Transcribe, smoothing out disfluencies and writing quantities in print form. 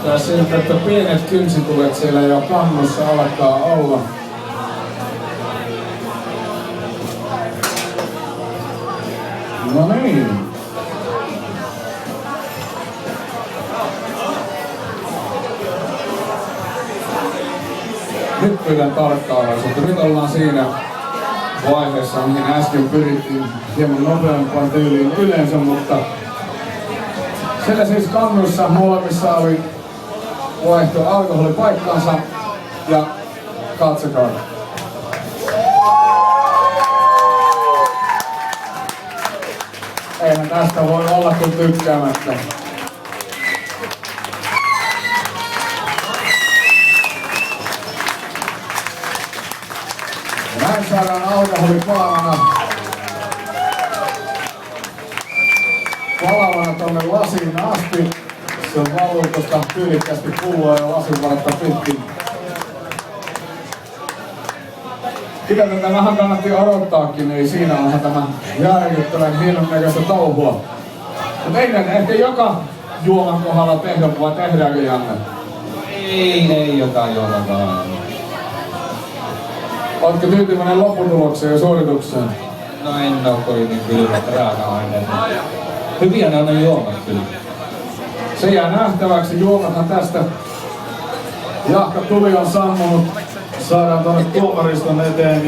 Näyttää siltä, että pienet kynsitulet siellä jo kannussa alkaa olla. No niin. Nyt pyydän tarkkaavaisuutta. Nyt ollaan siinä vaiheessa, mihin äsken pyrittiin hieman nopeampaan tyyliin yleensä, mutta siellä siis kannuissa molemmissa oli vaihto alkoholipaikkansa ja katsokaa. Eihän tästä voi olla kuin tykkäämättä. Näin saadaan alkoholipaalana palavana tonne lasiin asti. Se on valuu tuosta tyylikkästi pulloa ja lasinvartta pitkin. Sitä tätä vähän kannatti odottaakin, ei siinä onhan tämä järkyttävän hienon näköistä touhua. Mutta ehkä joka juoman kohdalla tehdä, vai tehdäänkö Janne? Ei jotain juomakaan. Oletko tyytyväinen lopputulokseen ja suoritukseen? No en oo kovin kylmät raaka-aineet. Hyviä ne on juomat kyllä. Se jää nähtäväksi. Juomathan tästä jahka tuli on sammunut. Saadaan tuonne tuomariston eteen.